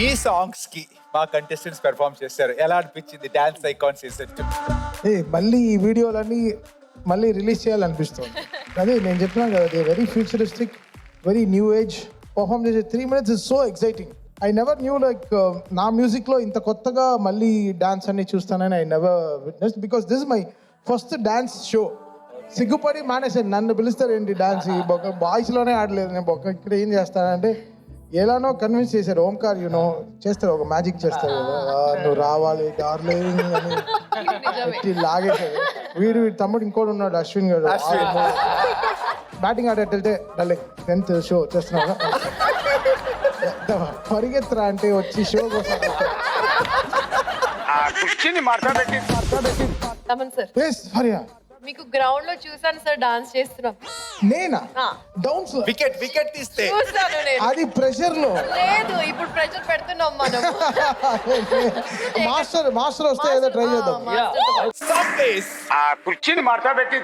ఈ సాంగ్స్ కి మా కంటెస్టెంట్స్ పెర్ఫార్మ్ చేశారు. ఎలా అనిపించింది డాన్స్ ఐకాన్ సీజన్ 2? మళ్ళీ ఈ వీడియోలన్నీ మళ్ళీ రిలీజ్ చేయాలనిపిస్తుంది. అదే నేను చెప్తున్నాను కదా, they very futuristic, very new age. Perform చేసే 3 minutes is so exciting. I never knew like నా మ్యూజిక్లో ఇంత కొత్తగా మళ్ళీ డాన్స్ అన్ని చూస్తానని I never witness, because this my first dance show. సిగ్గుపడి మానేసాను, నన్ను పిలుస్తారు ఏంటి డాన్స్, ఈ బొక్క బాయ్స్లోనే ఆడలేదు నేను, బొక్క ఇక్కడ ఏం చేస్తానంటే ఎలానో కన్విన్స్ చేశారు. ఓంకార్ యూనో చేస్తారు, ఒక మ్యాజిక్ చేస్తారు కదా, నువ్వు రావాలి డార్లింగ్ అని పెట్టి లాగేశారు. వీడి తమ్ముడు ఇంకోటి ఉన్నాడు అశ్విన్ గారు, బ్యాటింగ్ ఆడేట్టు వెళ్తే డార్లింగ్ 10th షో చేస్తున్నావు పరిగెత్తరా అంటే వచ్చి షో కోసం తమన్ సార్, మీకు గ్రౌండ్ లో చూసాను సార్ డాన్స్ చేస్తున్నాం. నేనా డౌన్స్ వికెట్ తీస్తే చూసాను నేను. అది ప్రెషర్ లో లేదు, ఇప్పుడు ప్రెషర్ పెడుతున్నాం మనం. మాస్టర్ వస్తే ఏదో ట్రై చేద్దాం. Sundays. ఆ కుర్చీని మార్చబెట్టి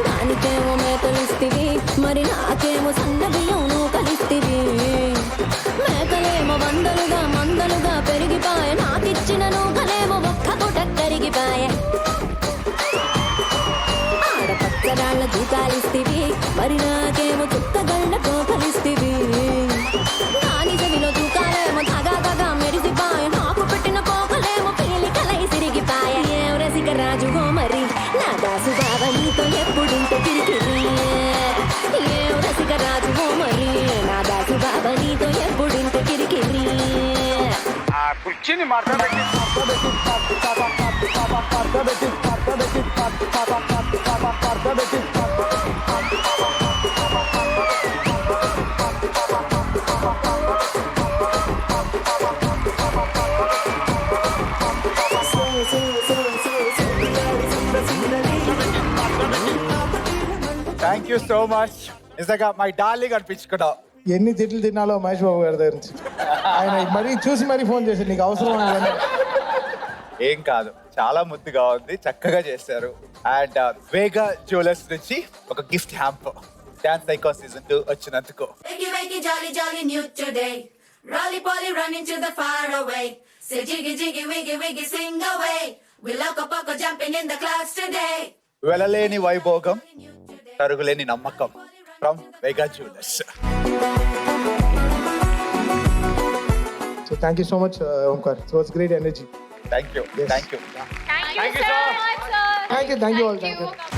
దానికేమో మేకలిస్తివి, మరి నాకేమో సన్న బియ్యం నువ్వు కలిస్తివి. మేకలేమో మందలుగా పెరిగిపాయ, నాకిచ్చిన నూకలేమో ఒక్క పూట కరిగిపాయ. ఆడపచ్చరాళ్ళ దూకాలిస్తివి, మరి నాకేమో చుక్కగళ్ళతో కలిస్తివి. నాని చెవిలో దూకాలేమో దగా మెరిసిపాయ, నాకు పెట్టిన పోకలేమో పీలికలై సిరిగిపాయ. ఏం రసిక రాజుగో మరి నా దాసు బావ నీతో ఎప్పుడింత కిరికిరి. ఏం రసిక రాజుగో మరి నా దాసు బావ నీతో ఎప్పుడింత కిరికిరి. ఆ కుర్చీని మార్చబెట్టి థ్యాంక్ యూ సో మచ్. నిజంగా మై డార్లింగ్ అనిపించుకున్నావు. ఎన్ని తిట్లు తిన్నాలో మహేష్ బాబు గారి దగ్గర నుంచి. ఆయన మరీ చూసి మరీ ఫోన్ చేశారు, నీకు అవసరం అని. ఏం కాదు, చాలా ముద్దుగా ఉంది, చక్కగా చేశారు. అండ్ వేగా జ్యువెలర్స్ నుంచి ఒక గిఫ్ట్ హ్యాంప్ డాన్స్ ఐకాన్ సీజన్ 2 వచ్చినందుకు. Wakey, jolly, jolly new today. Rolly poly running to the far away. Say jiggy, jiggy, wiggy, wiggy, sing away. We loco poco jumping in the clouds today. వెలలేని Vaibhogam, తరుగులేని నమ్మకం from Vega jewellers. So thank you so much, Omkar. So it's great energy. Thank you. Yes. Thank you. Thank you so much, sir. Thank you all. Thank you.